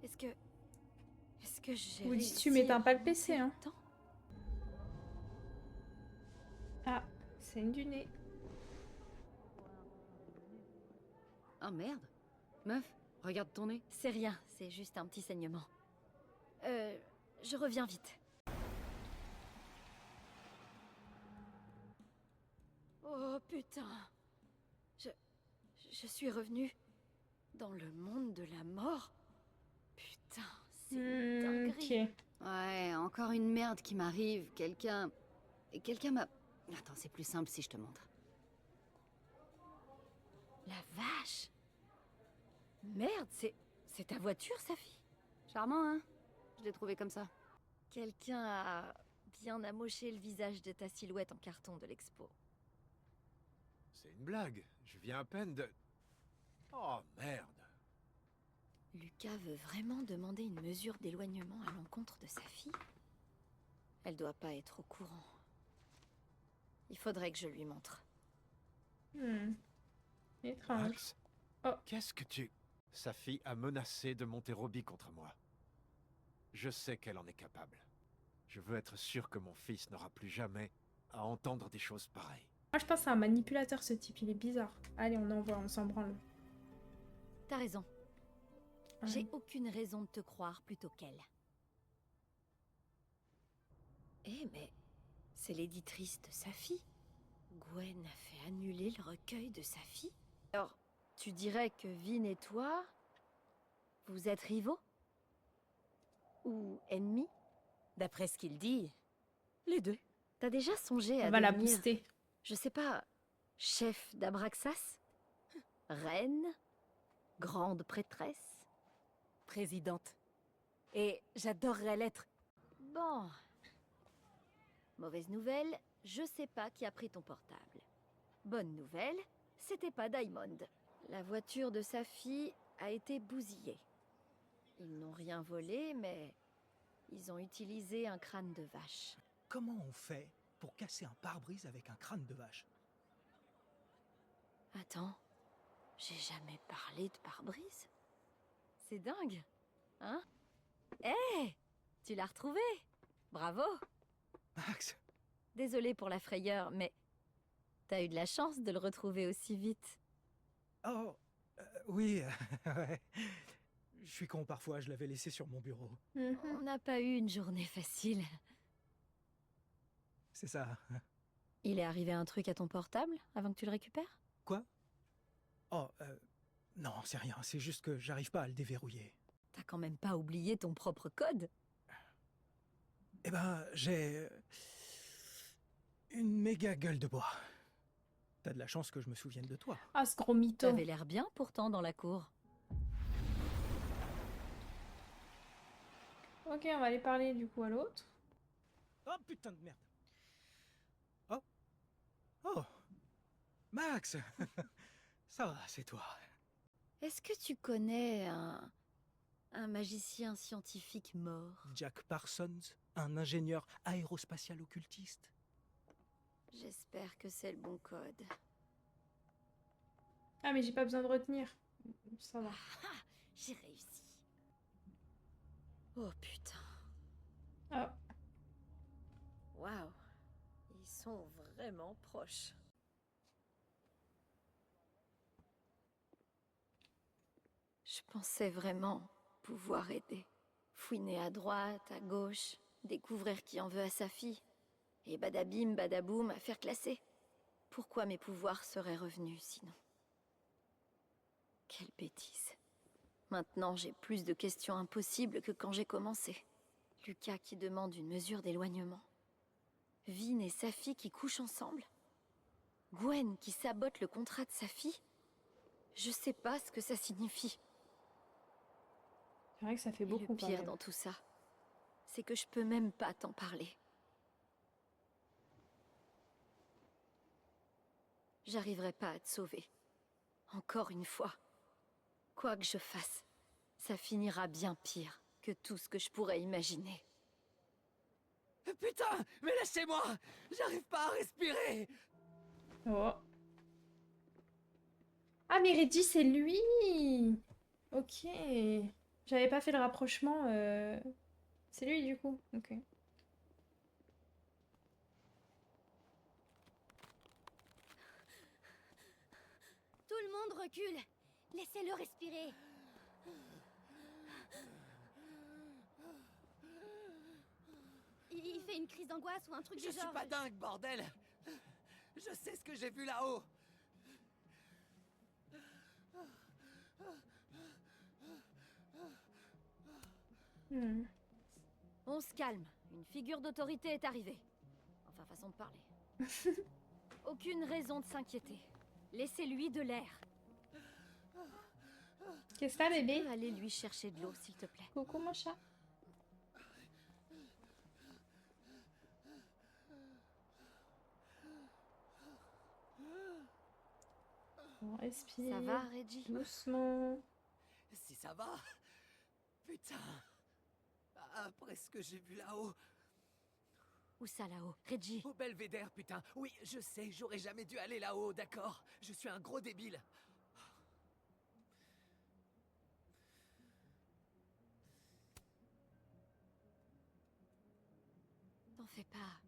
Est-ce que j'ai Vous dites, tu réussi m'éteins à pas le remonter PC, hein. le temps? Ah, c'est une du nez. Oh merde. Meuf, regarde ton nez. C'est rien, c'est juste un petit saignement. Je reviens vite. Oh putain. Je suis revenue dans le monde de la mort. Putain, c'est une dinguerie. Ok. Ouais, encore une merde qui m'arrive. Quelqu'un m'a... Attends, c'est plus simple si je te montre. La vache. Merde, c'est ta voiture, Safi? Charmant, hein? Je l'ai trouvé comme ça. Quelqu'un a bien amoché le visage de ta silhouette en carton de l'expo. C'est une blague. Je viens à peine de... Oh, merde. Lucas veut vraiment demander une mesure d'éloignement à l'encontre de sa fille? Elle doit pas être au courant. Il faudrait que je lui montre. Étrange. Max, Oh. qu'est-ce que tu... Sa fille a menacé de monter Robbie contre moi. Je sais qu'elle en est capable. Je veux être sûr que mon fils n'aura plus jamais à entendre des choses pareilles. Moi, je pense que c'est un manipulateur, ce type. Il est bizarre. Allez, on envoie, on s'en branle. T'as raison. Ouais. J'ai aucune raison de te croire plutôt qu'elle. Eh mais... c'est l'éditrice de sa fille. Gwen a fait annuler le recueil de sa fille. Alors, tu dirais que Vin et toi... vous êtes rivaux? Ou ennemis? D'après ce qu'il dit, les deux. T'as déjà songé à On va la devenir, booster. je sais pas, chef d'Abraxas? Reine? Grande prêtresse? Présidente. Et j'adorerais l'être. Bon. Mauvaise nouvelle, je sais pas qui a pris ton portable. Bonne nouvelle, c'était pas Diamond. La voiture de sa fille a été bousillée. Ils n'ont rien volé, mais ils ont utilisé un crâne de vache. Comment on fait pour casser un pare-brise avec un crâne de vache? Attends, j'ai jamais parlé de pare-brise. C'est dingue, hein? Hé, tu l'as retrouvé. Bravo. Max, Désolée pour la frayeur, mais t'as eu de la chance de le retrouver aussi vite. oh, oui, ouais. Je suis con parfois, je l'avais laissé sur mon bureau. On n'a pas eu une journée facile. C'est ça. Il est arrivé un truc à ton portable avant que tu le récupères? Quoi? Oh, non, c'est rien, c'est juste que j'arrive pas à le déverrouiller. T'as quand même pas oublié ton propre code? Eh ben, j'ai... une méga gueule de bois. T'as de la chance que je me souvienne de toi. Ah, ce gros mytho. T'avais l'air bien pourtant dans la cour. Ok, on va aller parler du coup à l'autre. Oh, putain de merde. Oh. Oh. Max. Ça va, c'est toi. Est-ce que tu connais un magicien scientifique mort? Jack Parsons, un ingénieur aérospatial occultiste. J'espère que c'est le bon code. Ah, mais j'ai pas besoin de retenir. Ça va. Ah, j'ai réussi. Oh putain. Ah, Waouh. Ils sont vraiment proches. Je pensais vraiment pouvoir aider. Fouiner à droite, à gauche, découvrir qui en veut à sa fille. Et badabim, badaboum, à faire classer. Pourquoi mes pouvoirs seraient revenus sinon? Quelle bêtise. Maintenant, j'ai plus de questions impossibles que quand j'ai commencé. Lucas qui demande une mesure d'éloignement. Vin et sa fille qui couchent ensemble. Gwen qui sabote le contrat de sa fille. Je sais pas ce que ça signifie. c'est vrai que ça fait Et beaucoup le quand pire même. dans tout ça, c'est que je peux même pas t'en parler. J'arriverai pas à te sauver. Encore une fois. Quoi que je fasse, ça finira bien pire que tout ce que je pourrais imaginer. Putain, mais laissez-moi! J'arrive pas à respirer! Oh. Ah, mais Reggie, c'est lui! Ok. J'avais pas fait le rapprochement. C'est lui du coup. Ok. Tout le monde recule. Laissez-le respirer. Il fait une crise d'angoisse ou un truc Je du suis genre. pas dingue, bordel. Je sais ce que j'ai vu là-haut. Hmm. On se calme. Une figure d'autorité est arrivée. Enfin, façon de parler. Aucune raison de s'inquiéter. Laissez-lui de l'air. Qu'est-ce que t'as, Tu bébé? peux aller lui chercher de l'eau, s'il te plaît. Coucou mon chat. On respire. Ça va, Reggie? Doucement. Si ça va. Putain. Après ce que j'ai vu là-haut. Où ça, là-haut? Reggie? Au belvédère, putain. Oui, je sais, j'aurais jamais dû aller là-haut, d'accord. Je suis un gros débile. T'en fais pas.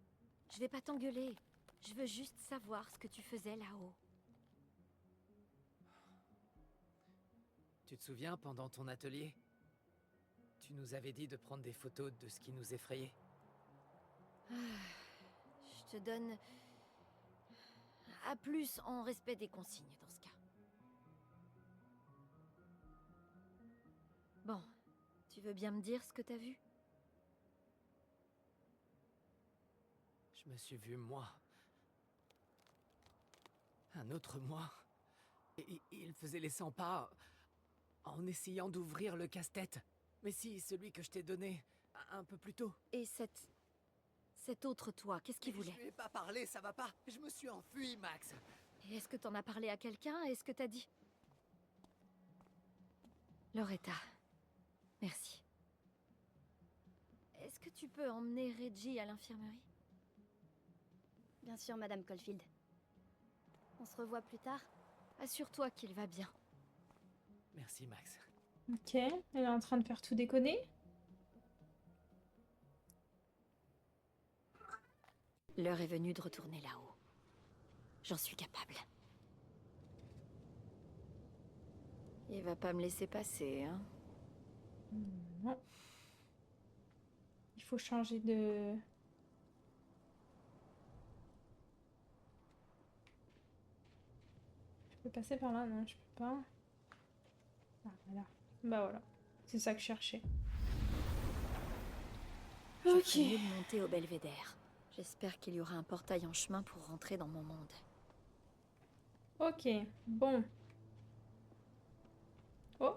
Je vais pas t'engueuler. Je veux juste savoir ce que tu faisais là-haut. Tu te souviens, pendant ton atelier, tu nous avais dit de prendre des photos de ce qui nous effrayait. Je te donne... à plus en respect des consignes, dans ce cas. Bon, tu veux bien me dire ce que t'as vu? Je me suis vu, moi. Un autre moi. Et il faisait les 100 pas en essayant d'ouvrir le casse-tête. Mais si, celui que je t'ai donné un peu plus tôt. Et cet autre toi, qu'est-ce qu'il Je voulait? lui ai pas parlé, ça va pas. Je me suis enfui, Max. Et est-ce que t'en as parlé à quelqu'un? Est-ce que t'as dit? Loretta, merci. Est-ce que tu peux emmener Reggie à l'infirmerie? Bien sûr, Madame Caulfield. On se revoit plus tard. Assure-toi qu'il va bien. Merci, Max. Ok. Elle est en train de faire tout déconner. L'heure est venue de retourner là-haut. J'en suis capable. Il va pas me laisser passer, hein? Non. Il faut changer de... Je peux passer par là? Non, je peux pas. Ah, voilà. Bah voilà. C'est ça que je cherchais. Je Ok. ferais mieux de monter au belvédère. J'espère qu'il y aura un portail en chemin pour rentrer dans mon monde. Ok. Bon. Oh.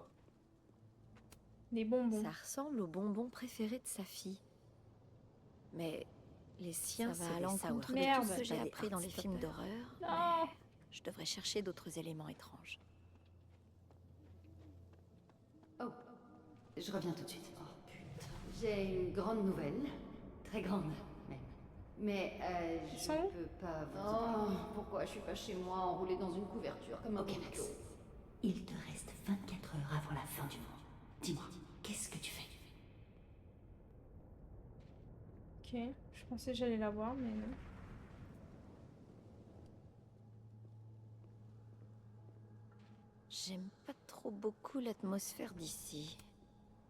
Des bonbons. Ça ressemble aux bonbons préférés de sa fille. Mais les siens, Ça ça va va à à l'encontre de Merde. tout ce que j'ai Pas des appris dans les Heartstopper. films d'horreur. Non. Mais je devrais chercher d'autres éléments étranges. Oh, je reviens tout de suite. Oh putain. J'ai une grande nouvelle. Très grande, même. Mais Ils je sont où? peux pas vous... Oh, pourquoi je suis pas chez moi, enroulée dans une couverture comme un Ok, bourreau. Max. Il te reste 24 heures avant la fin du monde. Dis-moi, qu'est-ce que tu fais? Ok. Je pensais que j'allais la voir, mais non. J'aime pas trop beaucoup l'atmosphère d'ici.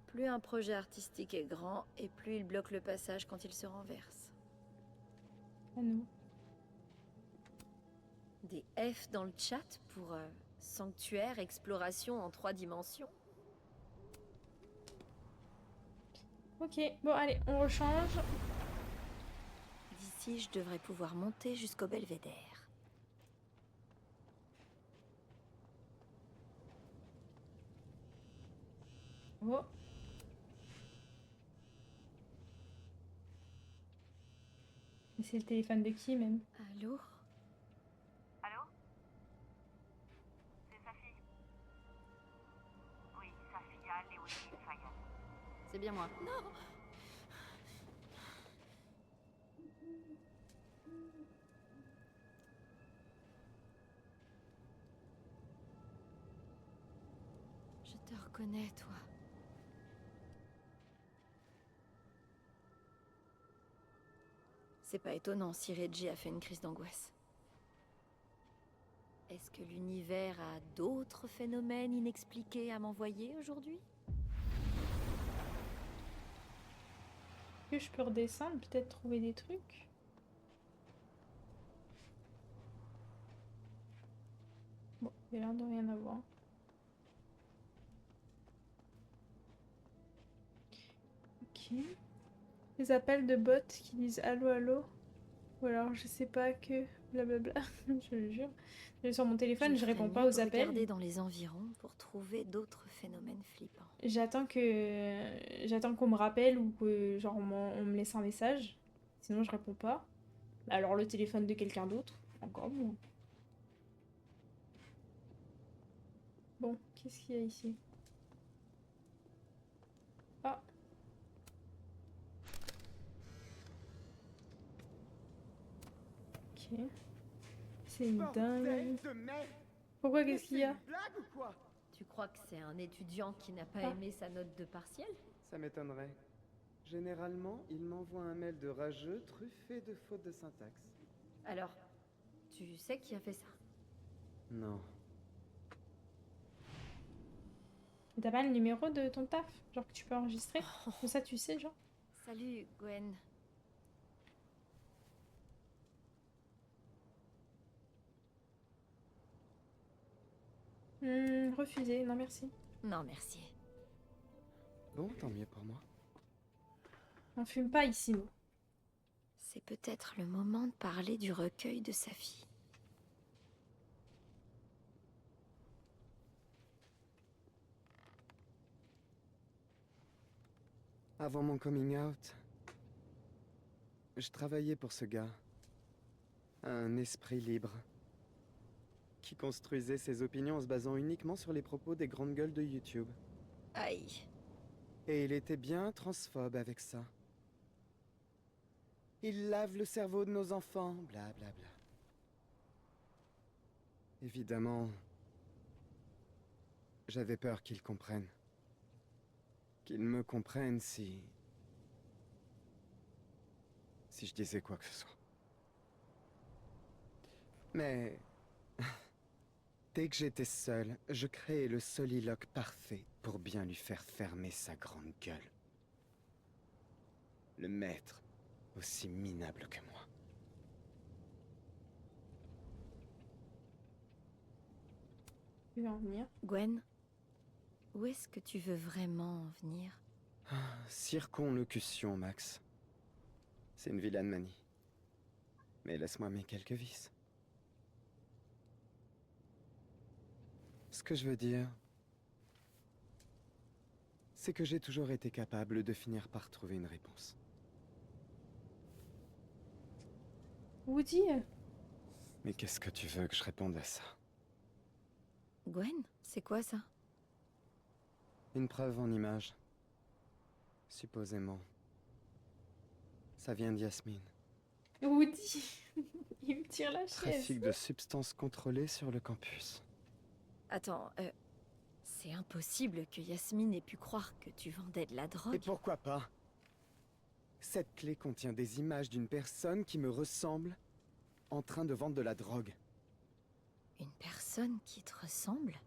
Plus un projet artistique est grand, et plus il bloque le passage quand il se renverse. À nous. Des F dans le chat pour sanctuaire, exploration en 3 dimensions. Ok. Bon, allez, on rechange. D'ici, je devrais pouvoir monter jusqu'au belvédère. Oh. Mais c'est le téléphone de qui, même? Allô? Allô? C'est sa fille. Oui, sa fille, Léonie Fagan. C'est bien moi. Non! Je te reconnais, toi. C'est pas étonnant si Reggie a fait une crise d'angoisse. Est-ce que l'univers a d'autres phénomènes inexpliqués à m'envoyer aujourd'hui? Que je peux redescendre, peut-être trouver des trucs. Bon, il y a l'air de rien avoir. Ok. Les appels de bots qui disent allô allô. Ou alors je sais pas que blablabla. Je le jure. Je vais sur mon téléphone, je réponds pas aux appels. Regarder dans les environs pour trouver d'autres phénomènes flippants. J'attends qu'on me rappelle ou que genre on me laisse un message. Sinon je réponds pas. Alors le téléphone de quelqu'un d'autre, encore mieux. Bon, qu'est-ce qu'il y a ici? Ah. Ok. C'est une dingue. Pourquoi, qu'est-ce qu'il y a? Blague ou quoi? Tu crois que c'est un étudiant qui n'a pas Ah. aimé sa note de partiel? Ça m'étonnerait. Généralement, il m'envoie un mail de rageux truffé de fautes de syntaxe. Alors, tu sais qui a fait ça? Non. Et t'as pas le numéro de ton taf? Genre que tu peux enregistrer? Comme ça tu sais, genre. Salut, Gwen. Refusé, non merci. Non, merci. Bon, tant mieux pour moi. On fume pas ici, nous. C'est peut-être le moment de parler du recueil de sa fille. Avant mon coming out, je travaillais pour ce gars. Un esprit libre. Qui construisait ses opinions en se basant uniquement sur les propos des grandes gueules de YouTube. Aïe. Et il était bien transphobe avec ça. Il lave le cerveau de nos enfants, blablabla. Bla bla. Évidemment, j'avais peur qu'il comprenne. Qu'il me comprenne si je disais quoi que ce soit. Mais dès que j'étais seul, je créais le soliloque parfait pour bien lui faire fermer sa grande gueule. Le maître, aussi minable que moi. Tu veux en venir? Gwen, où est-ce que tu veux vraiment en venir? Circonlocution, Max. C'est une vilaine manie. Mais laisse-moi mes quelques vices. Ce que je veux dire, c'est que j'ai toujours été capable de finir par trouver une réponse. Woody? Mais qu'est-ce que tu veux que je réponde à ça? Gwen, c'est quoi ça? Une preuve en image. Supposément. Ça vient d'Yasmine. Woody! Il me tire la chaise. Trafic de substances contrôlées sur le campus. Attends, c'est impossible que Yasmine ait pu croire que tu vendais de la drogue. Et pourquoi pas? Cette clé contient des images d'une personne qui me ressemble en train de vendre de la drogue. Une personne qui te ressemble?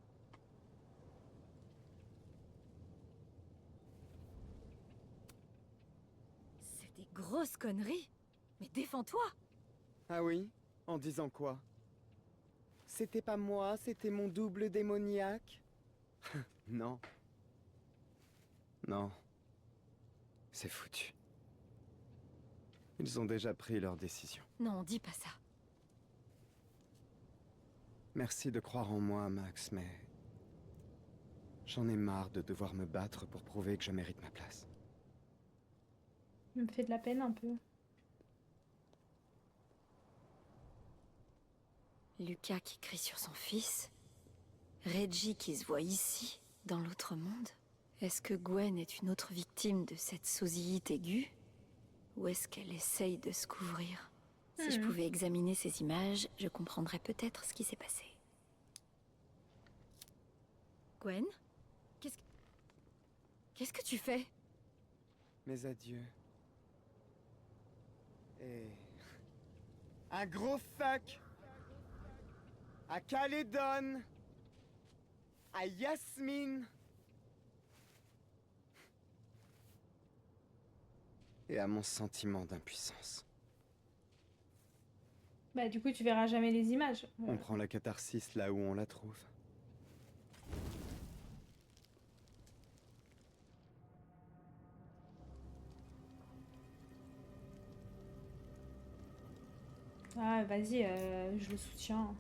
C'est des grosses conneries. Mais défends-toi! Ah oui? En disant quoi? C'était pas moi, c'était mon double démoniaque? Non. Non. C'est foutu. Ils ont déjà pris leur décision. Non, dis pas ça. Merci de croire en moi, Max, mais... j'en ai marre de devoir me battre pour prouver que je mérite ma place. Il me fait de la peine un peu. Lucas qui crie sur son fils. Reggie qui se voit ici, dans l'autre monde. Est-ce que Gwen est une autre victime de cette sosie aiguë? Ou est-ce qu'elle essaye de se couvrir? Si je pouvais examiner ces images, je comprendrais peut-être ce qui s'est passé. Gwen? Qu'est-ce que tu fais? Mes adieux. Et Un gros fuck à Calédon, à Yasmine et à mon sentiment d'impuissance. Bah du coup tu verras jamais les images. On prend la catharsis là où on la trouve. Ah vas-y, je le soutiens.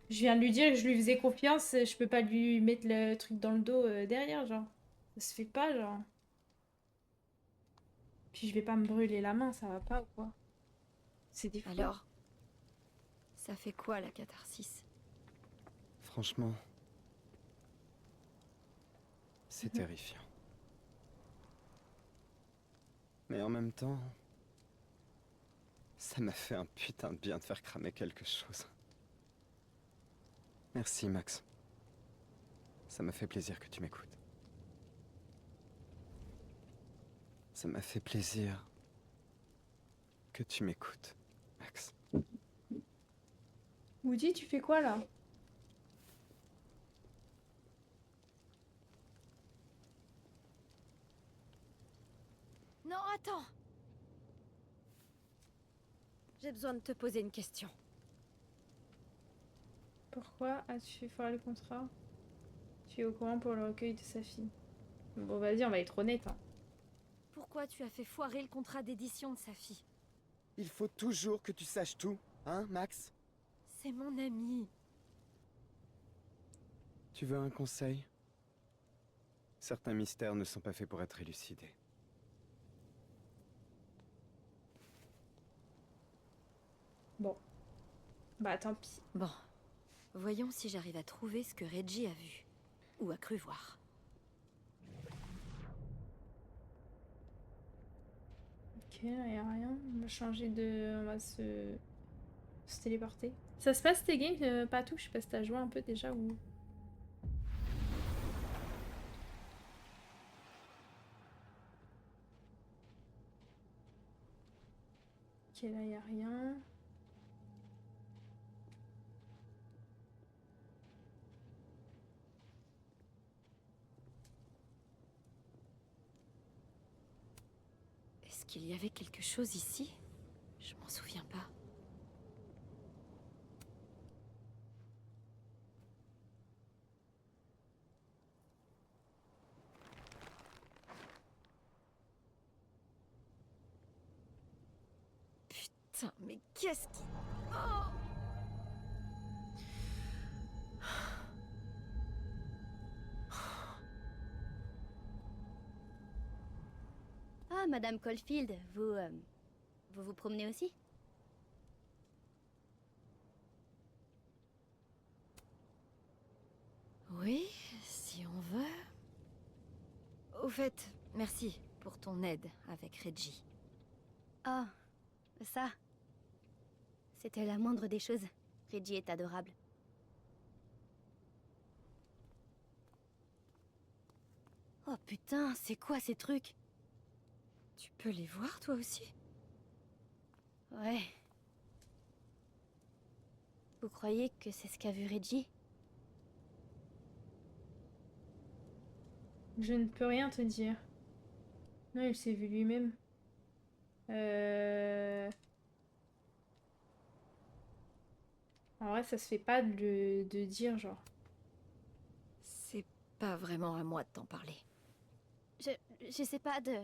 Je viens de lui dire que je lui faisais confiance, je peux pas lui mettre le truc dans le dos derrière, genre. Ça se fait pas, genre. Puis je vais pas me brûler la main, ça va pas ou quoi? C'est des fous. Alors, ça fait quoi la catharsis? Franchement, c'est terrifiant. Mais en même temps, ça m'a fait un putain de bien de faire cramer quelque chose. Merci, Max. Ça m'a fait plaisir que tu m'écoutes. Ça m'a fait plaisir que tu m'écoutes, Max. Woody, tu fais quoi là? Non, attends. J'ai besoin de te poser une question. Pourquoi as-tu fait foirer le contrat? Tu es au courant pour le recueil de sa fille. Bon vas-y, on va être honnête. Hein. Pourquoi tu as fait foirer le contrat d'édition de sa fille? Il faut toujours que tu saches tout, hein, Max? C'est mon ami. Tu veux un conseil? Certains mystères ne sont pas faits pour être élucidés. Bon. Bah tant pis. Bon, voyons si j'arrive à trouver ce que Reggie a vu. Ou a cru voir. Ok, y a rien. On va changer de... On va se téléporter. Ça se passe tes games, Patou? Je sais pas si t'as joué un peu déjà ou... Ok, là y a rien. Est-ce qu'il y avait quelque chose ici? Je m'en souviens pas. Putain, mais qu'est-ce qui... Oh! Ah, Madame Caulfield, vous vous promenez aussi? Oui, si on veut. Au fait, merci pour ton aide avec Reggie. Oh, ça. C'était la moindre des choses. Reggie est adorable. Oh putain, c'est quoi ces trucs? Tu peux les voir toi aussi? Ouais. Vous croyez que c'est ce qu'a vu Reggie? Je ne peux rien te dire. Non, il s'est vu lui-même. En vrai, ça se fait pas de dire, genre. C'est pas vraiment à moi de t'en parler. Je sais pas de...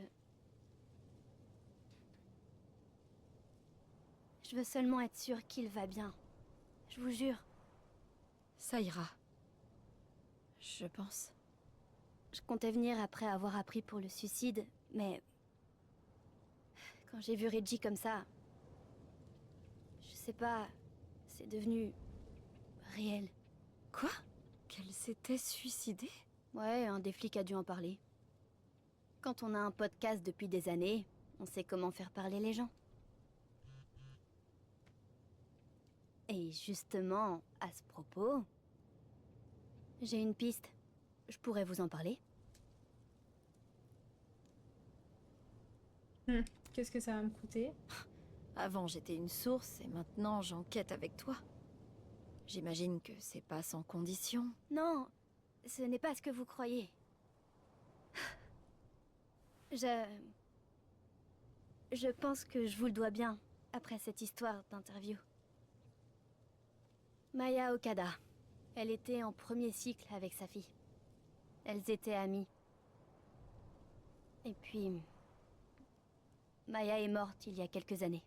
Je veux seulement être sûre qu'il va bien. Je vous jure. Ça ira. Je pense. Je comptais venir après avoir appris pour le suicide, mais... Quand j'ai vu Reggie comme ça... Je sais pas... C'est devenu... réel. Quoi? Qu'elle s'était suicidée? Ouais, un des flics a dû en parler. Quand on a un podcast depuis des années, on sait comment faire parler les gens. Et justement, à ce propos... J'ai une piste. Je pourrais vous en parler. Qu'est-ce que ça va me coûter? Avant, j'étais une source et maintenant, j'enquête avec toi. J'imagine que c'est pas sans condition. Non, ce n'est pas ce que vous croyez. Je pense que je vous le dois bien, après cette histoire d'interview. Maya Okada. Elle était en premier cycle avec sa fille. Elles étaient amies. Et puis... Maya est morte il y a quelques années.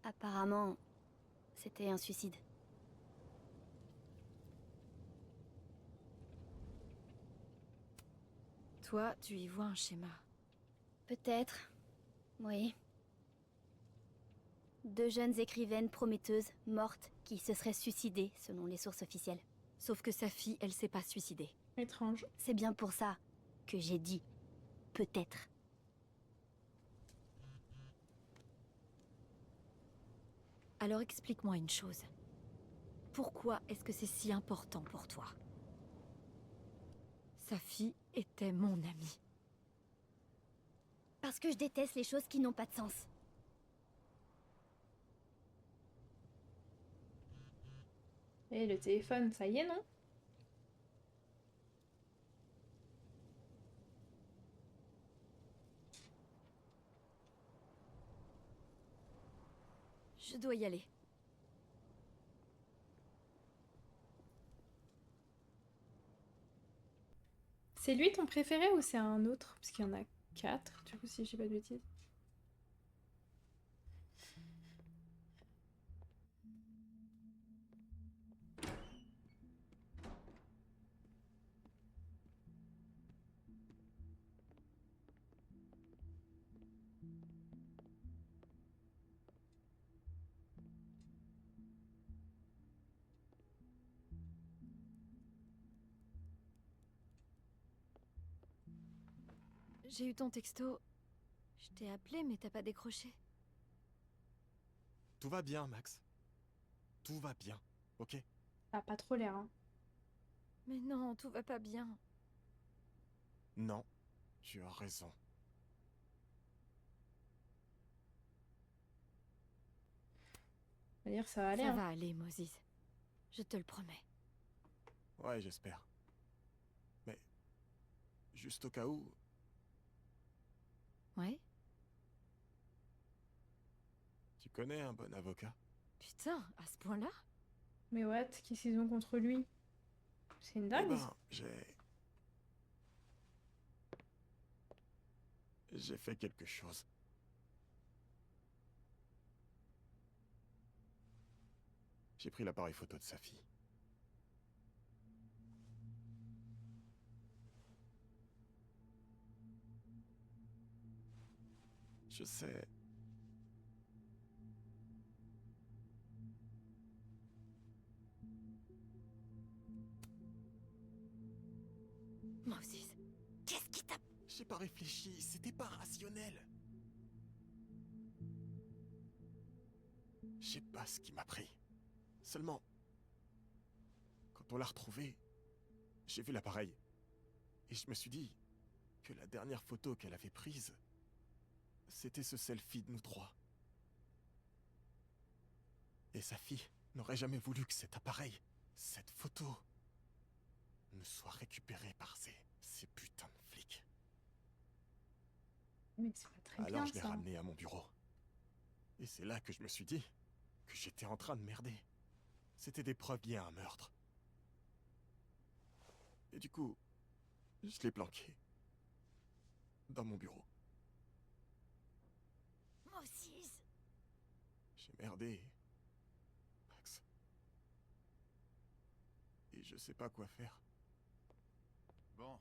Apparemment, c'était un suicide. Toi, tu y vois un schéma. Peut-être. Oui. 2 jeunes écrivaines prometteuses mortes qui se seraient suicidées selon les sources officielles. Sauf que sa fille, elle s'est pas suicidée. Étrange. C'est bien pour ça que j'ai dit peut-être. Alors explique-moi une chose. Pourquoi est-ce que c'est si important pour toi? Sa fille était mon amie. Parce que je déteste les choses qui n'ont pas de sens. Et le téléphone, ça y est, non? Je dois y aller. C'est lui ton préféré ou c'est un autre? Parce qu'il y en a 4, du coup, si je dis pas de bêtises. J'ai eu ton texto. Je t'ai appelé, mais t'as pas décroché. Tout va bien, Max. Tout va bien, ok? Ah, pas trop l'air, hein. Mais non, tout va pas bien. Non, tu as raison. On va dire ça va aller, Ça hein. va aller, Moses. Je te le promets. Ouais, j'espère. Mais, juste au cas où, Ouais? tu connais un bon avocat? Putain, à ce point-là? Mais what? Qu'est-ce qu'ils ont contre lui? C'est une Eh dingue. ben, j'ai fait quelque chose. J'ai pris l'appareil photo de sa fille. Je sais. Moses, qu'est-ce qui t'a... J'ai pas réfléchi, c'était pas rationnel. Je sais pas ce qui m'a pris. Seulement, quand on l'a retrouvé, j'ai vu l'appareil. Et je me suis dit que la dernière photo qu'elle avait prise, c'était ce selfie de nous 3. Et sa fille n'aurait jamais voulu que cet appareil, cette photo, ne soit récupérée par ces putains de flics. Mais c'est pas très Alors bien, je l'ai ça. ramené à mon bureau. Et c'est là que je me suis dit que j'étais en train de merder. C'était des preuves liées à un meurtre. Et du coup, je l'ai planqué. Dans mon bureau. Moses! J'ai merdé. Max. Et je sais pas quoi faire. Bon.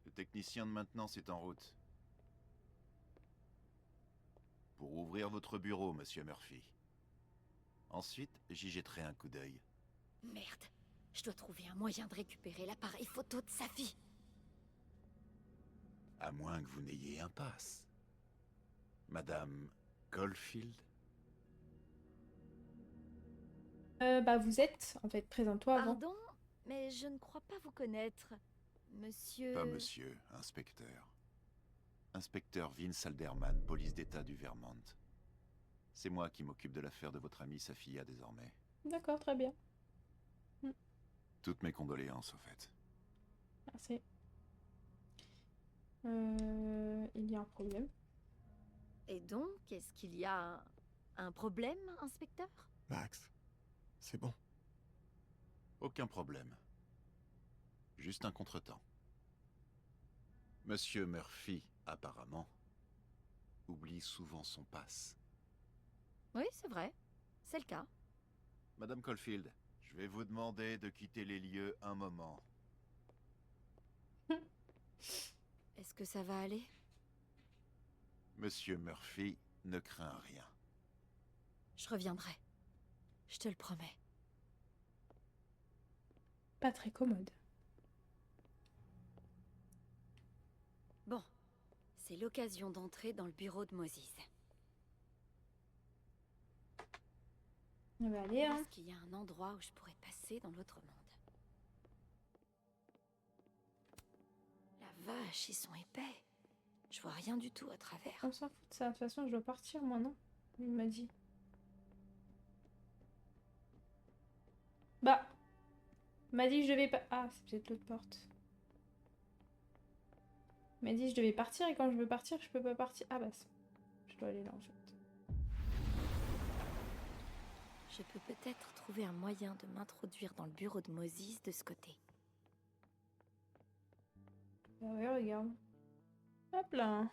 Le technicien de maintenance est en route. Pour ouvrir votre bureau, monsieur Murphy. Ensuite, j'y jetterai un coup d'œil. Merde, je dois trouver un moyen de récupérer l'appareil photo de sa fille. À moins que vous n'ayez un pass. Madame Caulfield? Bah vous êtes, en fait, présente-toi avant. Pardon, mais je ne crois pas vous connaître. Monsieur... Pas monsieur, inspecteur. Inspecteur Vince Alderman, police d'État du Vermont. C'est moi qui m'occupe de l'affaire de votre amie Safia désormais. D'accord, très bien. Toutes mes condoléances, au fait. Merci. Il y a un problème. Et donc, est-ce qu'il y a un problème, inspecteur? Max, c'est bon. Aucun problème. Juste un contretemps. Monsieur Murphy, apparemment, oublie souvent son passe. Oui, c'est vrai. C'est le cas. Madame Caulfield, je vais vous demander de quitter les lieux un moment. Est-ce que ça va aller? Monsieur Murphy ne craint rien. Je reviendrai. Je te le promets. Pas très commode. Bon, c'est l'occasion d'entrer dans le bureau de Moses. On va aller, hein. Est-ce qu'il y a un endroit où je pourrais passer dans l'autre monde? La vache, ils sont épais. Je vois rien du tout à travers. On s'en fout de ça. De toute façon, je dois partir, moi, non? Il m'a dit. Bah. Il m'a dit que je devais pas... Ah, c'est peut-être l'autre porte. Il m'a dit que je devais partir et quand je veux partir, je peux pas partir. Ah bah, je dois aller là, en fait. Je peux peut-être trouver un moyen de m'introduire dans le bureau de Moses de ce côté. Bah ouais, regarde. Hop là.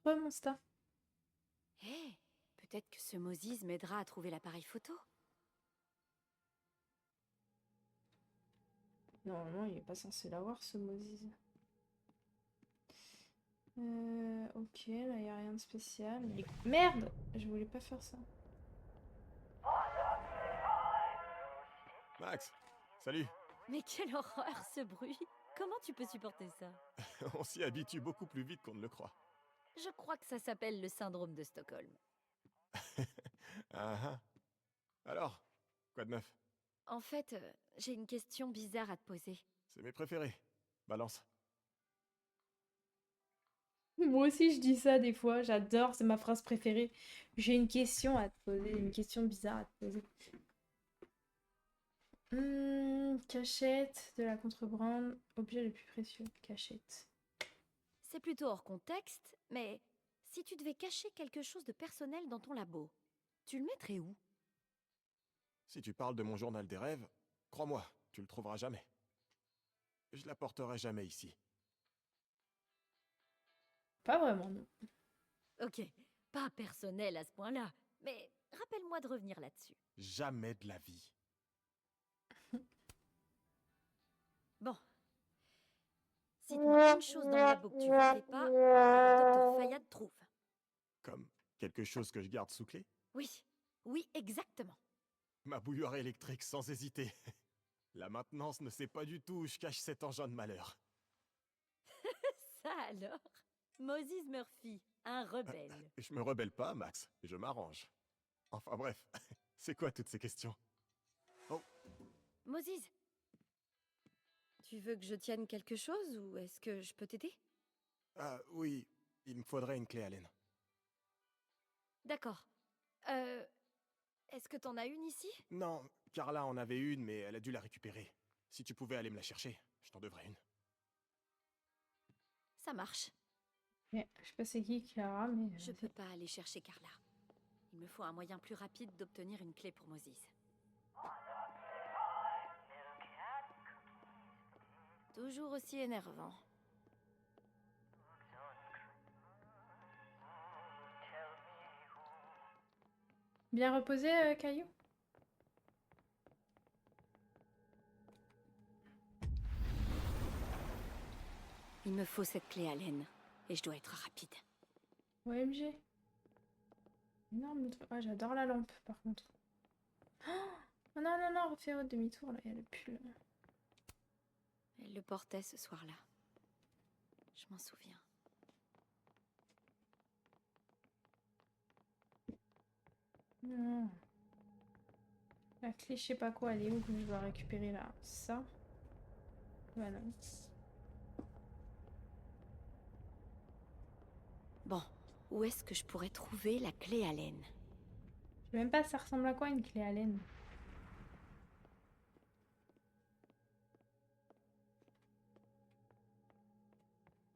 Remonsta. Hé, peut-être que ce Moses m'aidera à trouver l'appareil photo. Normalement, il est pas censé l'avoir, ce Moses. Ok, là, il n'y a rien de spécial. Merde! Je voulais pas faire ça. Max, salut. Mais quelle horreur, ce bruit! Comment tu peux supporter ça? On s'y habitue beaucoup plus vite qu'on ne le croit. Je crois que ça s'appelle le syndrome de Stockholm. Ah ah. Alors, quoi de neuf? En fait, j'ai une question bizarre à te poser. C'est mes préférés. Balance. Moi aussi, je dis ça des fois. J'adore, c'est ma phrase préférée. J'ai une question à te poser, une question bizarre à te poser. Cachette, de la contrebande, objet le plus précieux. Cachette. C'est plutôt hors contexte, mais si tu devais cacher quelque chose de personnel dans ton labo, tu le mettrais où? Si tu parles de mon journal des rêves, crois-moi, tu le trouveras jamais. Je l'apporterai jamais ici. Pas vraiment, non. Ok, pas personnel à ce point-là, mais rappelle-moi de revenir là-dessus. Jamais de la vie. Bon. Cite-moi une chose dans le labo que tu ne fais pas, et le docteur Fayad trouve. Comme quelque chose que je garde sous clé? Oui, oui, exactement. Ma bouilloire électrique, sans hésiter. La maintenance ne sait pas du tout où je cache cet engin de malheur. Ça alors? Moses Murphy, un rebelle. Je me rebelle pas, Max, je m'arrange. Enfin bref, c'est quoi toutes ces questions? Oh, Moses, tu veux que je tienne quelque chose ou est-ce que je peux t'aider? ah oui, il me faudrait une clé Allen. D'accord. Est-ce que t'en as une ici? Non, Carla en avait une, mais elle a dû la récupérer. Si tu pouvais aller me la chercher, je t'en devrais une. Ça marche. Yeah, je sais pas c'est qui Clara, mais... Je peux pas aller chercher Carla. Il me faut un moyen plus rapide d'obtenir une clé pour Moses. Toujours aussi énervant. Bien reposé, Caillou? Il me faut cette clé Allen, et je dois être rapide. OMG. Énorme le truc. Ah, j'adore la lampe, par contre. Oh non, non, non, refais votre demi-tour, là, il y a le pull. Elle le portait ce soir-là. Je m'en souviens. Non. La clé, je sais pas quoi, elle est où que je dois récupérer là? Ça. Voilà. où est-ce que je pourrais trouver la clé Allen? Je sais même pas ça ressemble à quoi une clé Allen.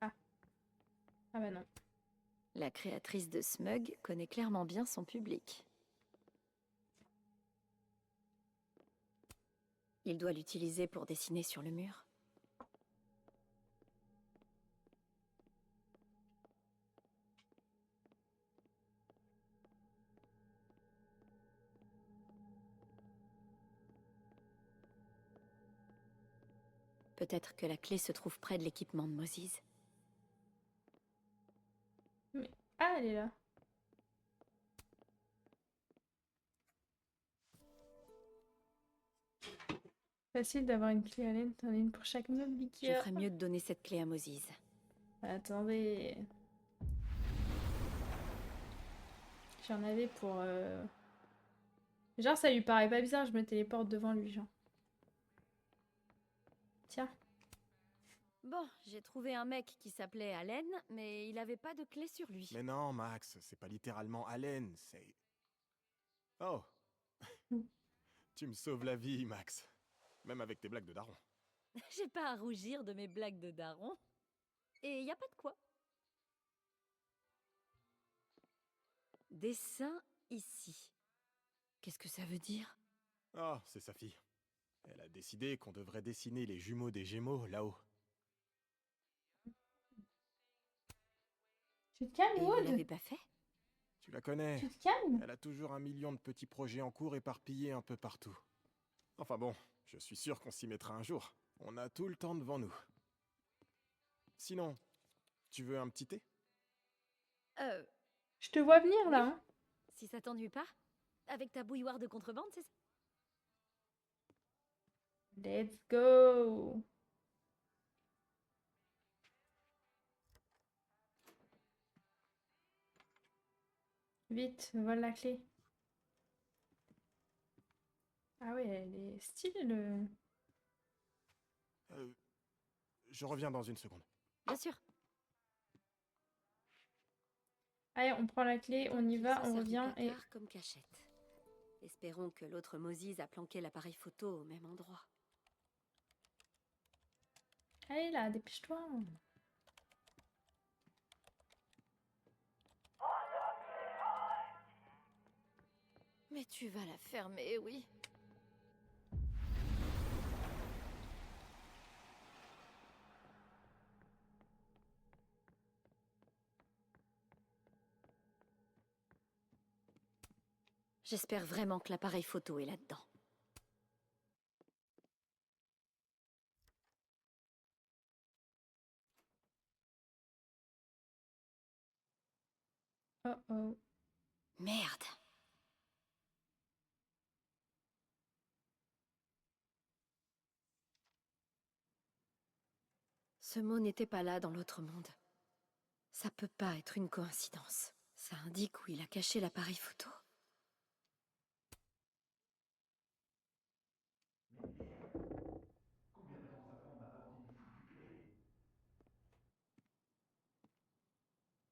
Ah. Ah bah non. La créatrice de Smug connaît clairement bien son public. Il doit l'utiliser pour dessiner sur le mur. Peut-être que la clé se trouve près de l'équipement de Moses. Mais... Ah, elle est là. Facile d'avoir une clé Allen, t'en as une pour chaque meuble, Vicky. Je ferais mieux de donner cette clé à Moses. Attendez. J'en avais pour... Genre, ça lui paraît pas bizarre, je me téléporte devant lui, genre. Tiens. Bon, j'ai trouvé un mec qui s'appelait Allen, mais il avait pas de clé sur lui. Mais non, Max, c'est pas littéralement Allen, c'est... Oh. Tu me sauves la vie, Max. Même avec tes blagues de daron. J'ai pas à rougir de mes blagues de daron. Et y a pas de quoi. Dessin ici. Qu'est-ce que ça veut dire? Oh, c'est sa fille. Elle a décidé qu'on devrait dessiner les jumeaux des Gémeaux là-haut. Tu te calmes, Et vous Wood? l'avez pas fait? Tu la connais. Tu te calmes? Elle a toujours 1 million de petits projets en cours éparpillés un peu partout. Enfin bon, je suis sûr qu'on s'y mettra un jour. On a tout le temps devant nous. Sinon, tu veux un petit thé? Je te vois venir, là, hein? Si ça t'ennuie pas? Avec ta bouilloire de contrebande, c'est ça? Let's go! Vite, vole la clé. Ah ouais, elle est style. Je reviens dans une seconde. Bien sûr. Allez, on prend la clé, on y va, Ça on sert du revient et... placard comme cachette. Espérons que l'autre Moses a planqué l'appareil photo au même endroit. Allez là, dépêche-toi. Mais tu vas la fermer, oui. J'espère vraiment que l'appareil photo est là-dedans. Oh oh. Merde. Ce mot n'était pas là dans l'autre monde. Ça peut pas être une coïncidence. Ça indique où il a caché l'appareil photo.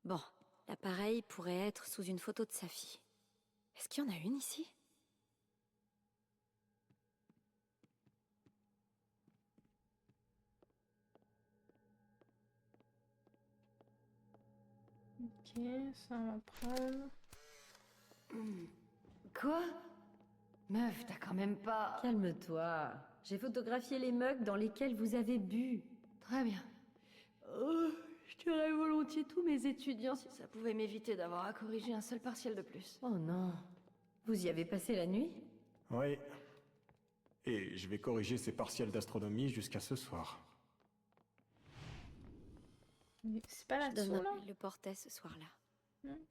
Bon, l'appareil pourrait être sous une photo de sa fille. Est-ce qu'il y en a une ici? Ok, ça on va prendre. Quoi? Meuf, t'as quand même pas... Calme-toi. J'ai photographié les mugs dans lesquels vous avez bu. Très bien. Je tuerais volontiers tous mes étudiants si ça pouvait m'éviter d'avoir à corriger un seul partiel de plus. Oh non. Vous y avez passé la nuit? Oui. Et je vais corriger ces partiels d'astronomie jusqu'à ce soir. Mais c'est pas Je là-dessous, là? le portais ce soir-là. Hmm.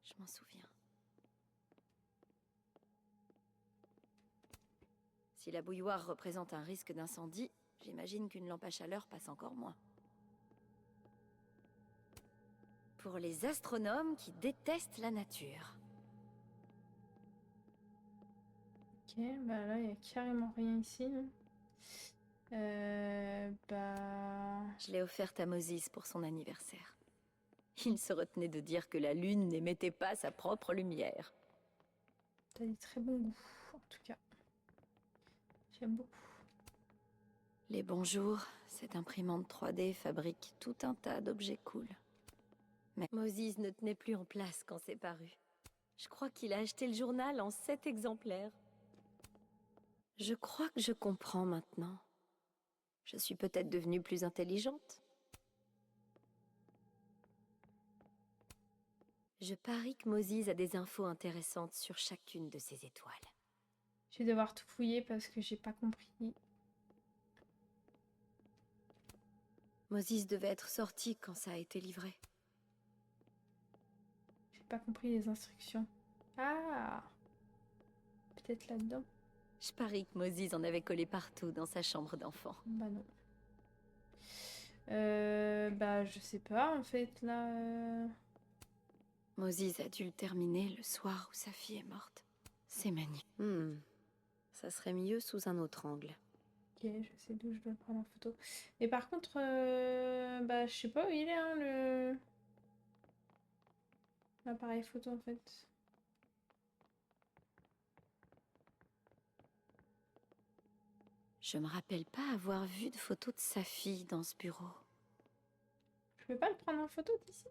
Je m'en souviens. Si la bouilloire représente un risque d'incendie, j'imagine qu'une lampe à chaleur passe encore moins. Pour les astronomes qui détestent la nature. Ok, bah là, il n'y a carrément rien ici. Hein. Je l'ai offerte à Moses pour son anniversaire. Il se retenait de dire que la lune n'émettait pas sa propre lumière. T'as des très bons goûts, en tout cas. J'aime beaucoup. Les bons jours, cette imprimante 3D fabrique tout un tas d'objets cool. Mais Moses ne tenait plus en place quand c'est paru. Je crois qu'il a acheté le journal en 7 exemplaires. Je crois que je comprends maintenant. Je suis peut-être devenue plus intelligente. Je parie que Moses a des infos intéressantes sur chacune de ces étoiles. Je vais devoir tout fouiller parce que j'ai pas compris. Moses devait être sorti quand ça a été livré. J'ai pas compris les instructions. Ah! Peut-être là-dedans. Je parie que Moses en avait collé partout dans sa chambre d'enfant. Bah non. Bah je sais pas en fait là. Moses a dû le terminer le soir où sa fille est morte. C'est magnifique. Ça serait mieux sous un autre angle. Ok, je sais d'où je dois prendre en photo. Mais par contre, bah je sais pas où il est hein, l'appareil photo en fait. Je me rappelle pas avoir vu de photo de sa fille dans ce bureau. Je peux pas le prendre en photo d'ici?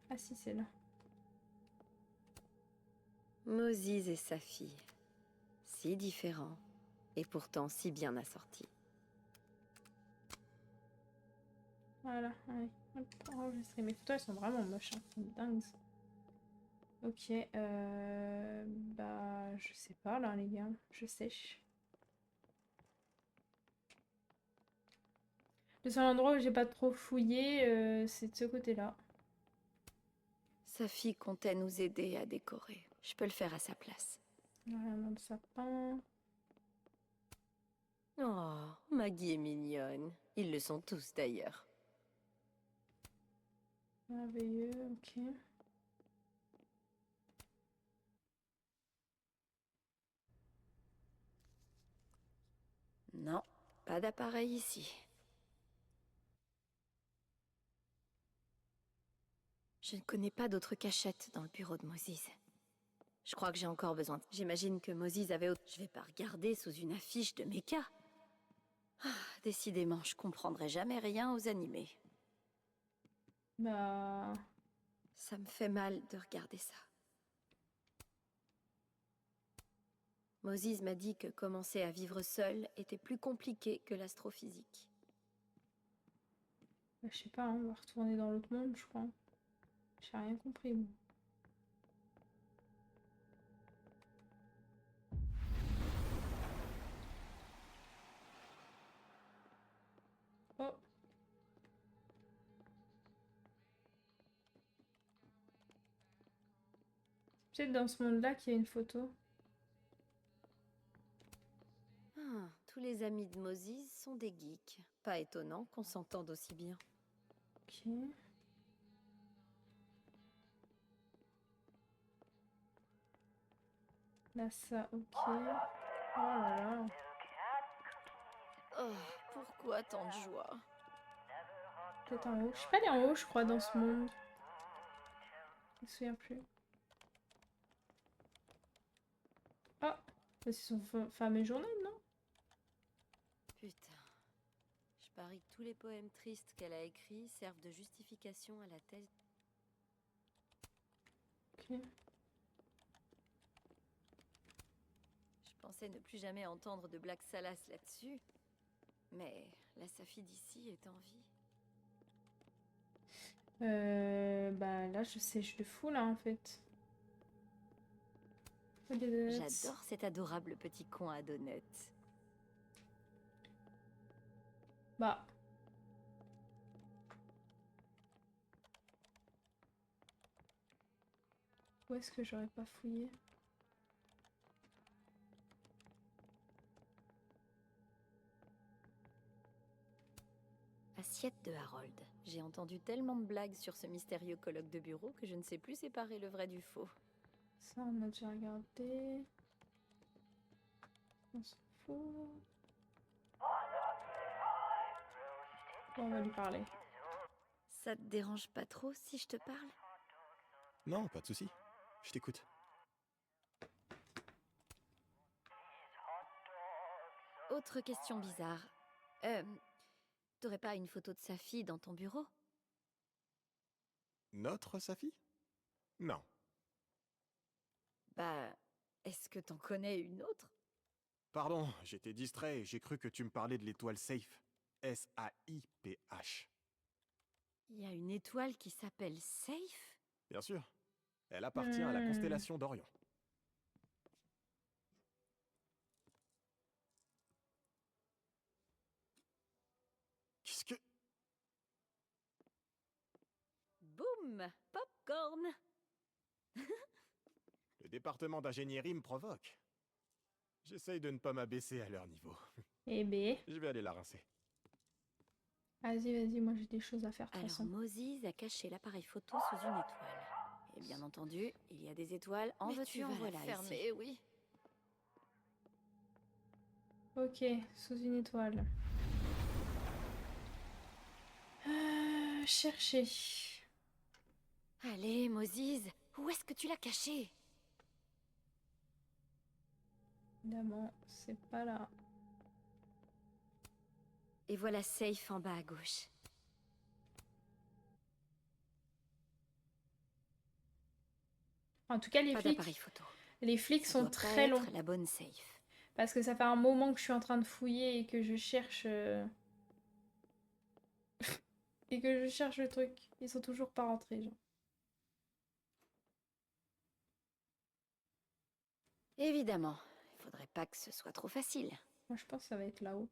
Ah si, c'est là. Moses et sa fille. Si différents, et pourtant si bien assortis. Voilà, allez. Hop, enregistrer. Mes photos, elles sont vraiment moches, hein. C'est dingue. Ok, bah je sais pas là les gars, je sèche. Le seul endroit où j'ai pas trop fouillé, c'est de ce côté-là. Sa fille comptait nous aider à décorer. Je peux le faire à sa place. Voilà, dans le sapin. Oh, Maggie est mignonne. Ils le sont tous d'ailleurs. Merveilleux, ok. Non, pas d'appareil ici. Je ne connais pas d'autres cachettes dans le bureau de Moses. Je crois que j'ai encore besoin. J'imagine que Moses avait... Je vais pas regarder sous une affiche de Mecha. Ah, décidément, je comprendrai jamais rien aux animés. Bah... Ça me fait mal de regarder ça. Moses m'a dit que commencer à vivre seul était plus compliqué que l'astrophysique. Bah, je sais pas, hein, on va retourner dans l'autre monde, je crois. J'ai rien compris, moi. Oh. Peut-être dans ce monde-là qu'il y a une photo. Ah, tous les amis de Moses sont des geeks. Pas étonnant qu'on s'entende aussi bien. Ok. Là, ça, ok. Oh là là. Oh, pourquoi tant de joie? Peut-être en haut. Je suis pas allée en haut, je crois, dans ce monde. Je me souviens plus. Oh, bah, c'est son fameux journal, non? Putain. Je parie que tous les poèmes tristes qu'elle a écrits servent de justification à la thèse. Ok. Je pensais ne plus jamais entendre de blagues salaces là-dessus. Mais la Safi d'ici est en vie. Bah là, je sèche de fou, là, en fait. J'adore cet adorable petit con à donuts. Bah. Où est-ce que j'aurais pas fouillé? Assiette de Harold. J'ai entendu tellement de blagues sur ce mystérieux colloque de bureau que je ne sais plus séparer le vrai du faux. Ça, on a déjà regardé. On s'en fout. Bon, on va lui parler. Ça te dérange pas trop si je te parle? Non, pas de souci. Je t'écoute. Autre question bizarre. T'aurais pas une photo de sa fille dans ton bureau? Notre Safi? Non. Bah, est-ce que t'en connais une autre? Pardon, j'étais distrait et j'ai cru que tu me parlais de l'étoile Safe. S-A-I-P-H. Il y a une étoile qui s'appelle Safe? Bien sûr. Elle appartient à la constellation d'Orion. Qu'est-ce que... Boum! Popcorn! Le département d'ingénierie me provoque. J'essaye de ne pas m'abaisser à leur niveau. Eh ben. Je vais aller la rincer. Vas-y, vas-y, moi j'ai des choses à faire de toute Alors, façon. Moses a caché l'appareil photo sous une étoile. Et bien entendu, il y a des étoiles en veux-tu en voilà ici. Oui. Ok, sous une étoile. Chercher. Allez, Moses, où est-ce que tu l'as caché? Évidemment, c'est pas là. Et voilà Safe en bas à gauche. En tout cas, Pas d'appareil photo. les flics Ça sont doit pas très être longs. la bonne Safe. Parce que ça fait un moment que je suis en train de fouiller et que je cherche... et que je cherche le truc. Ils sont toujours pas rentrés, genre. Évidemment, il faudrait pas que ce soit trop facile. Moi, je pense que ça va être là-haut.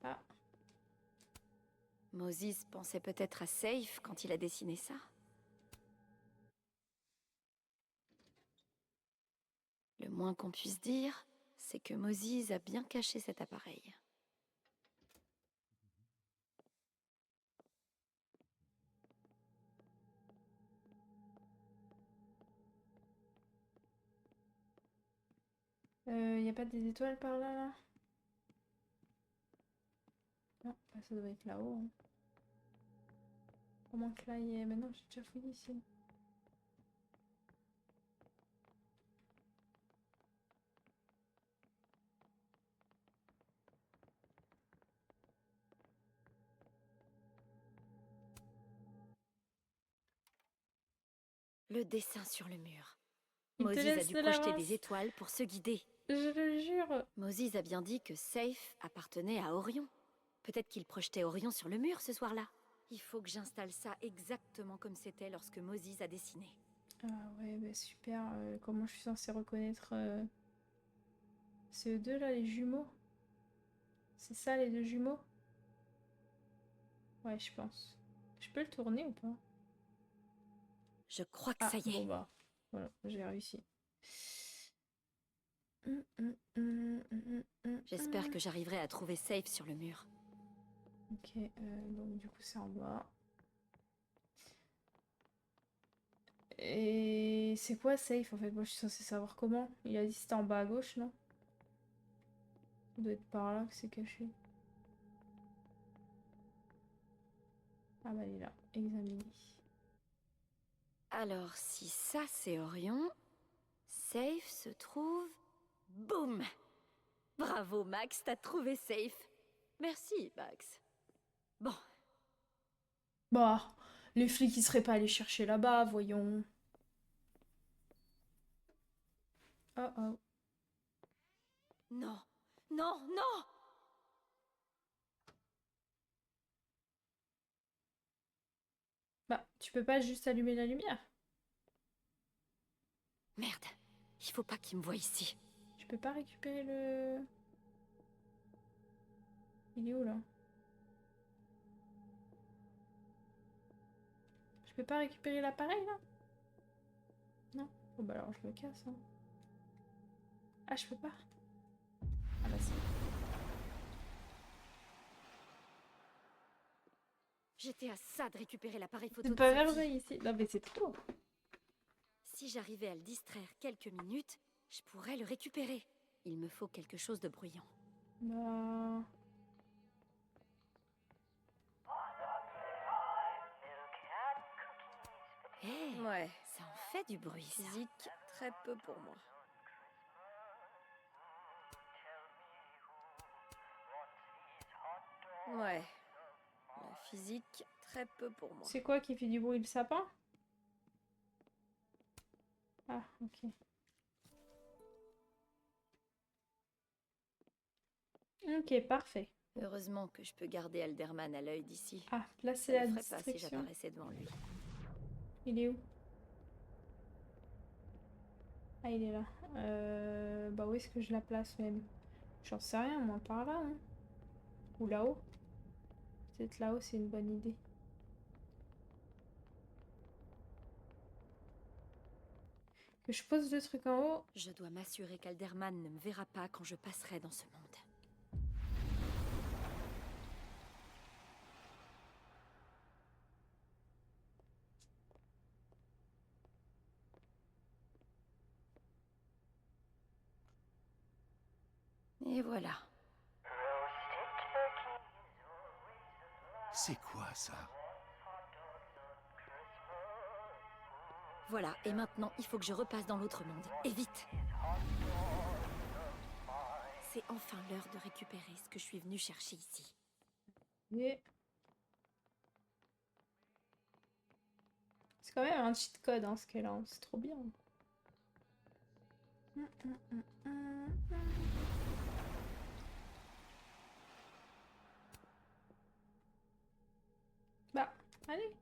Ah. Moses pensait peut-être à Safe quand il a dessiné ça. Le moins qu'on puisse dire, c'est que Moses a bien caché cet appareil. Y a pas des étoiles par là, là? Non, bah, ça doit être là-haut. Hein. Comment que là y est? Mais non, j'ai déjà fouillé ici. Le dessin sur le mur. Il te Moses a laisse dû de projeter l'avance. des étoiles pour se guider. Je le jure. Moses a bien dit que Safe appartenait à Orion. Peut-être qu'il projetait Orion sur le mur ce soir-là. Il faut que j'installe ça exactement comme c'était lorsque Moses a dessiné. Ah ouais, bah super. Comment je suis censée reconnaître ces deux là, les jumeaux? C'est ça, les deux jumeaux? Ouais, je pense. Je peux le tourner ou pas? Je crois que ça y est. Bon bah, voilà, j'ai réussi. J'espère que j'arriverai à trouver Safe sur le mur. Ok, donc du coup c'est en bas. Et c'est quoi Safe en fait? Moi je suis censée savoir comment. Il a dit c'était en bas à gauche, non? Ça doit être par là que c'est caché. Ah bah il est là, examiner. Alors, si ça c'est Orion, Safe se trouve... Boum! Bravo Max, t'as trouvé Safe. Merci Max. Bon. Bah, les flics ils seraient pas allés chercher là-bas, voyons. Oh oh. Non, non, non! Bah, tu peux pas juste allumer la lumière? Merde, il faut pas qu'il me voie ici. Je peux pas récupérer le... Il est où là? Je peux pas récupérer l'appareil là? Non? Bon bah alors je me casse. Hein. Ah je peux pas? Ah bah si. J'étais à ça de récupérer l'appareil photo C'est de pas sa vrai fille. ici. Non mais c'est trop. Si j'arrivais à le distraire quelques minutes, je pourrais le récupérer. Il me faut quelque chose de bruyant. Bah... Hé, Ouais. ça en fait du bruit, ça. Physique, très peu pour moi. Ouais. La physique, très peu pour moi. C'est quoi qui fait du bruit, le sapin? Ah, ok. Ok, parfait. Heureusement que je peux garder Alderman à l'œil d'ici. Ah, là c'est Ça la le ferait pas si distraction. j'apparaissais devant lui. Il est où? Ah, il est là. Bah où est-ce que je la place même? J'en sais rien, moi, par là, hein. Ou là-haut. Peut-être là-haut, c'est une bonne idée. Que je pose le truc en haut. Je dois m'assurer qu'Alderman ne me verra pas quand je passerai dans ce monde. Et voilà. C'est quoi ça? Voilà, et maintenant, il faut que je repasse dans l'autre monde. Et vite! C'est enfin l'heure de récupérer ce que je suis venue chercher ici. Et... c'est quand même un cheat code, hein, ce qu'elle a. C'est trop bien. Bah, allez.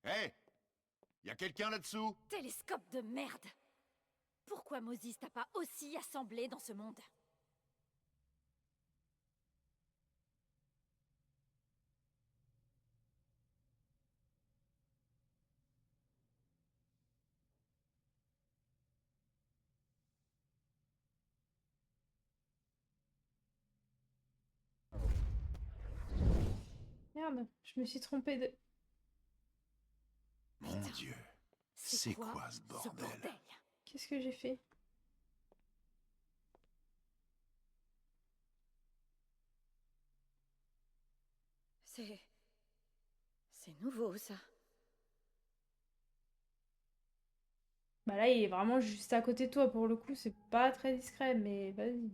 Hé! Y a quelqu'un là-dessous? Télescope de merde! Pourquoi Moses t'a pas aussi assemblé dans ce monde? Merde, je me suis trompée de... Mon Dieu, c'est quoi ce bordel? Qu'est-ce que j'ai fait? C'est nouveau, ça. Bah là, il est vraiment juste à côté de toi. Pour le coup, c'est pas très discret, mais vas-y.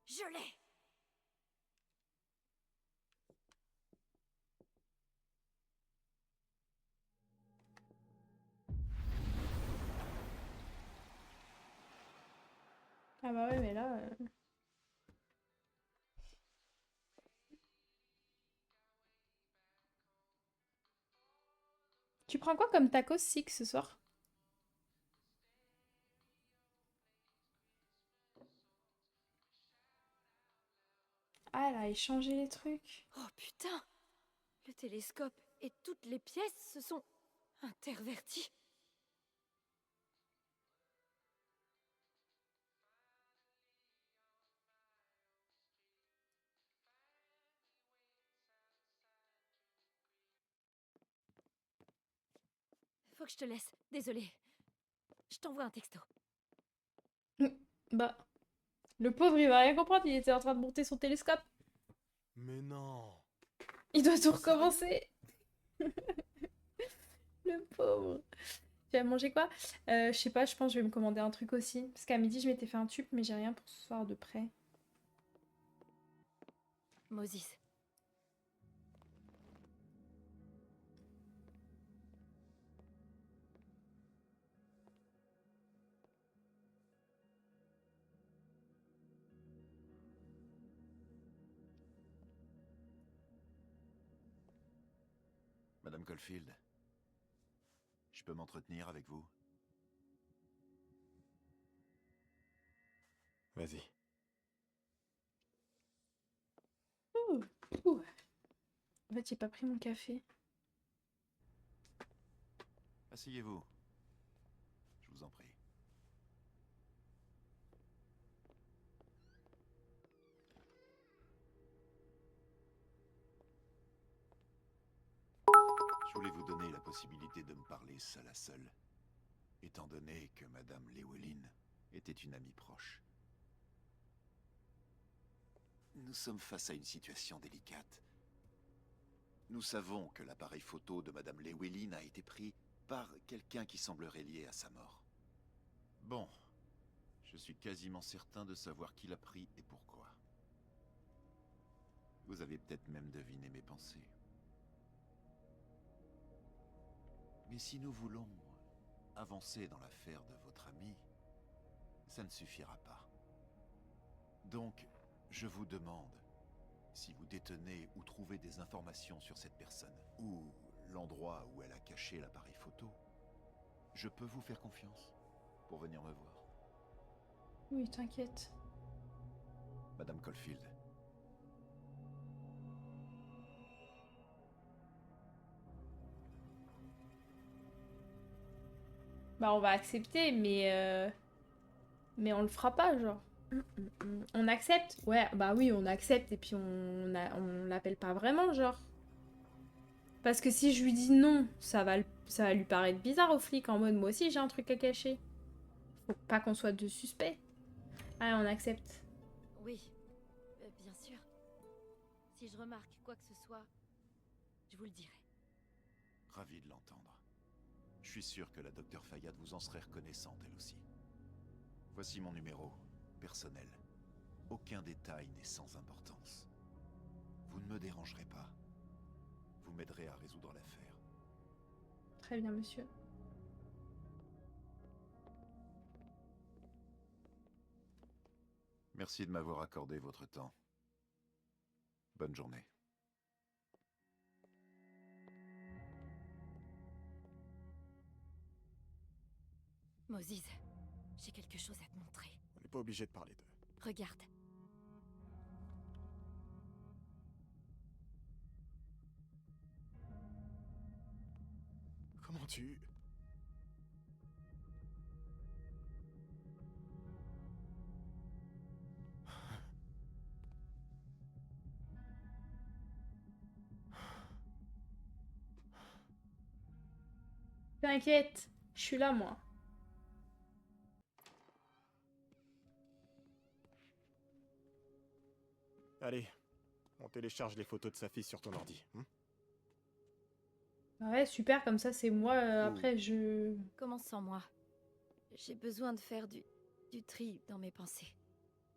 Je l'ai! Ah bah ouais, mais là... Tu prends quoi comme tacos, Six, ce soir? Ah, elle a échangé les trucs. Oh putain! Le télescope et toutes les pièces se sont interverties. Faut que je te laisse. Désolée. Je t'envoie un texto. Bah... le pauvre, il va rien comprendre. Il était en train de monter son télescope. Mais non. Il doit tout recommencer. Le pauvre. Tu vas manger quoi? Je sais pas, je pense que je vais me commander un truc aussi. Parce qu'à midi, je m'étais fait un tube, mais j'ai rien pour ce soir de près. Moses. Madame Caulfield, je peux m'entretenir avec vous? Vas-y. Ouh, ouh. En fait, j'ai pas pris mon café. Asseyez-vous. Je vous en prie. Je voulais vous donner la possibilité de me parler seul à seul, étant donné que Madame Llewellyn était une amie proche. Nous sommes face à une situation délicate. Nous savons que l'appareil photo de Madame Llewellyn a été pris par quelqu'un qui semblerait lié à sa mort. Bon, je suis quasiment certain de savoir qui l'a pris et pourquoi. Vous avez peut-être même deviné mes pensées. Mais si nous voulons avancer dans l'affaire de votre ami, ça ne suffira pas. Donc, je vous demande si vous détenez ou trouvez des informations sur cette personne, ou l'endroit où elle a caché l'appareil photo, je peux vous faire confiance pour venir me voir. Oui, t'inquiète. Madame Caulfield. Bah, on va accepter, mais on le fera pas, genre. On accepte? Ouais, bah oui, on accepte, et puis on l'appelle pas vraiment, genre. Parce que si je lui dis non, ça va lui paraître bizarre au flic, en mode, moi aussi j'ai un truc à cacher. Faut pas qu'on soit deux suspects. Allez, on accepte. Oui, bien sûr. Si je remarque quoi que ce soit, je vous le dirai. Ravi de l'entendre. Je suis sûr que la docteure Fayad vous en serait reconnaissante, elle aussi. Voici mon numéro, personnel. Aucun détail n'est sans importance. Vous ne me dérangerez pas. Vous m'aiderez à résoudre l'affaire. Très bien, monsieur. Merci de m'avoir accordé votre temps. Bonne journée. Moses, j'ai quelque chose à te montrer. On n'est pas obligé de parler d'eux. Regarde. Comment tu... T'inquiète, je suis là, moi. Allez, on télécharge les photos de sa fille sur ton ordi. Ouais, super, comme ça c'est moi, après je... Commence sans moi. J'ai besoin de faire du tri dans mes pensées.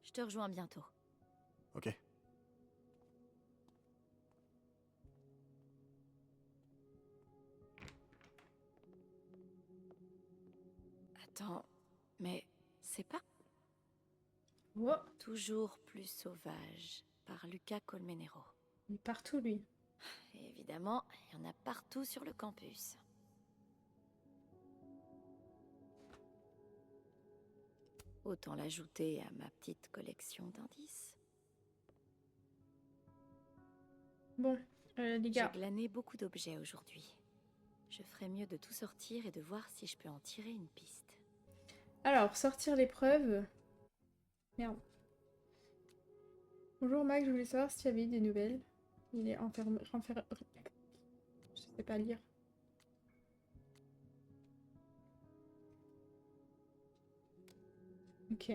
Je te rejoins bientôt. Ok. Attends, mais c'est pas... Oh, Toujours plus sauvage, par Luca Colmenero. il est partout, lui. Et évidemment, il y en a partout sur le campus. Autant l'ajouter à ma petite collection d'indices. Bon, les gars. J'ai glané beaucoup d'objets aujourd'hui. Je ferais mieux de tout sortir et de voir si je peux en tirer une piste. Alors, sortir les preuves. Merde. Bonjour Max, je voulais savoir si tu avais eu des nouvelles. Il est enfermé... Je sais pas lire. Ok.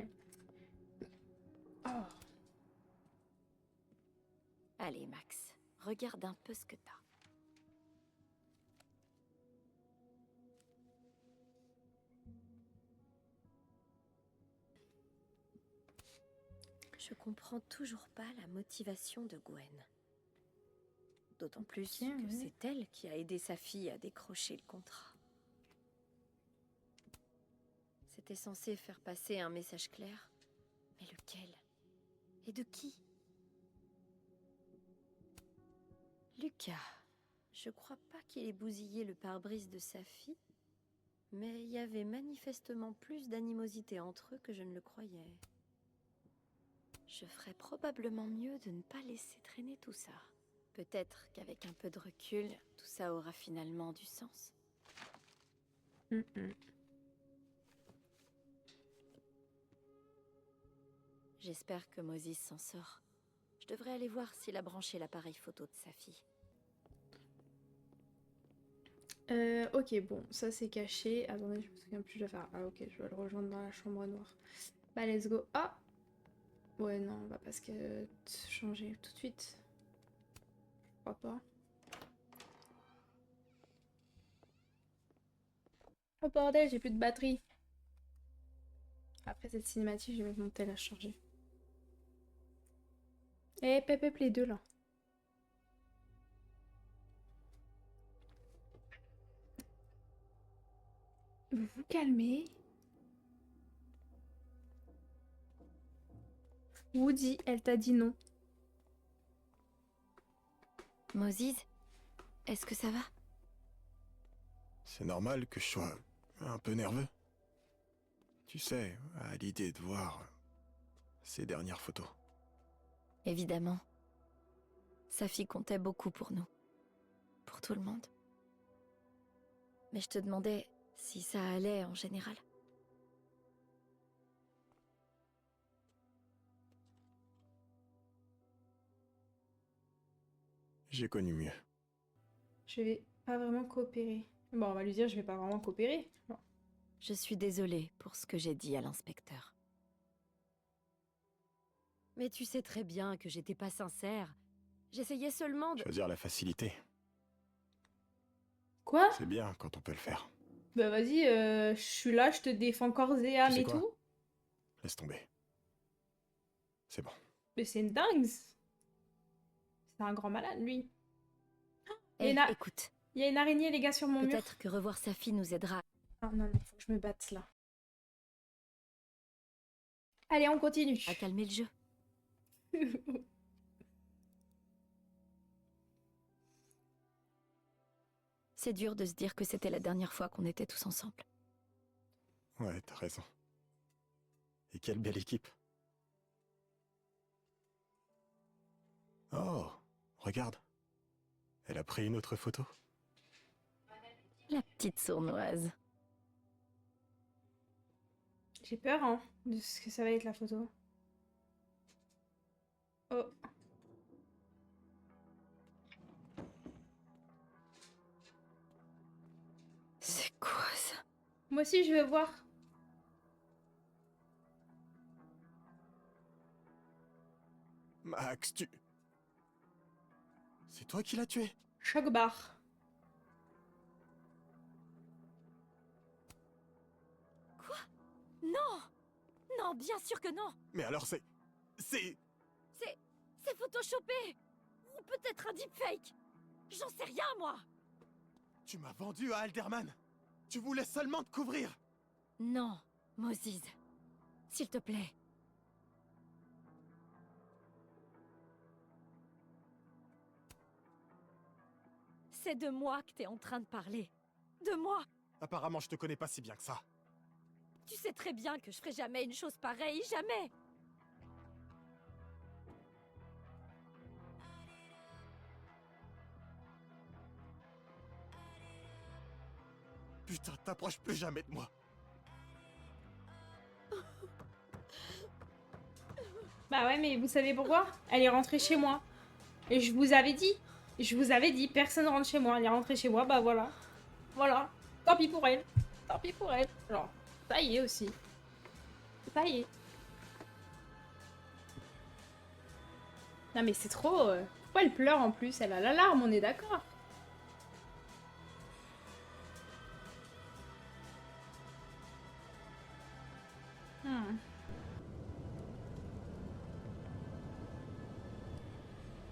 Oh. Allez Max, regarde un peu ce que t'as. Je comprends toujours pas la motivation de Gwen. D'autant plus que c'est elle qui a aidé sa fille à décrocher le contrat. C'était censé faire passer un message clair. Mais lequel? Et de qui? Lucas. Je crois pas qu'il ait bousillé le pare-brise de sa fille. Mais il y avait manifestement plus d'animosité entre eux que je ne le croyais. Je ferais probablement mieux de ne pas laisser traîner tout ça. Peut-être qu'avec un peu de recul, tout ça aura finalement du sens. J'espère que Moses s'en sort. Je devrais aller voir s'il a branché l'appareil photo de sa fille. Ok, bon, ça c'est caché. Attendez, je me souviens plus, je dois faire... Ah ok, je dois le rejoindre dans la chambre noire. Bah, let's go. Ah! Ouais, non, on va pas se changer tout de suite. Je crois pas. Oh bordel, j'ai plus de batterie. Après cette cinématique, je vais mettre mon tel à charger. Eh, pep, les deux là. Vous vous calmez. Woody, elle t'a dit non. Moses, est-ce que ça va? C'est normal que je sois un peu nerveux. Tu sais, à l'idée de voir ces dernières photos. Évidemment. Sa fille comptait beaucoup pour nous. Pour tout le monde. Mais je te demandais si ça allait en général. J'ai connu mieux. Je vais pas vraiment coopérer. Bon, on va lui dire je vais pas vraiment coopérer. Bon. Je suis désolée pour ce que j'ai dit à l'inspecteur. Mais tu sais très bien que j'étais pas sincère. J'essayais seulement de... Choisir la facilité. Quoi? C'est bien quand on peut le faire. Bah vas-y, je suis là, je te défends corps et âme et tout. Laisse tomber. C'est bon. Mais c'est une dingue. C'est un grand malade, lui. Écoute. Il y a une araignée, les gars, sur mon mur. Peut-être que revoir sa fille nous aidera. Ah non, faut que je me batte là. Allez, on continue. À calmer le jeu. C'est dur de se dire que c'était la dernière fois qu'on était tous ensemble. Ouais, t'as raison. Et quelle belle équipe. Oh, regarde. Elle a pris une autre photo. La petite sournoise. J'ai peur, hein, de ce que ça va être la photo. Oh. C'est quoi ça? Moi aussi, je veux voir. Max, tu... C'est toi qui l'as tué? Choc bar. Quoi? Non! Non, bien sûr que non! Mais alors c'est... C'est photoshopé! Ou peut-être un deepfake! J'en sais rien, moi! Tu m'as vendu à Alderman. Tu voulais seulement te couvrir. Non, Moses. S'il te plaît. C'est de moi que t'es en train de parler. De moi! Apparemment, je te connais pas si bien que ça. Tu sais très bien que je ferai jamais une chose pareille, jamais! Putain, t'approches plus jamais de moi. Bah ouais, mais vous savez pourquoi? Elle est rentrée chez moi. Et je vous avais dit, personne rentre chez moi. Elle est rentrée chez moi, bah voilà. Voilà. Tant pis pour elle. Tant pis pour elle. Genre, ça y est aussi. Ça y est. Non mais c'est trop... Pourquoi elle pleure en plus? Elle a l'alarme, on est d'accord.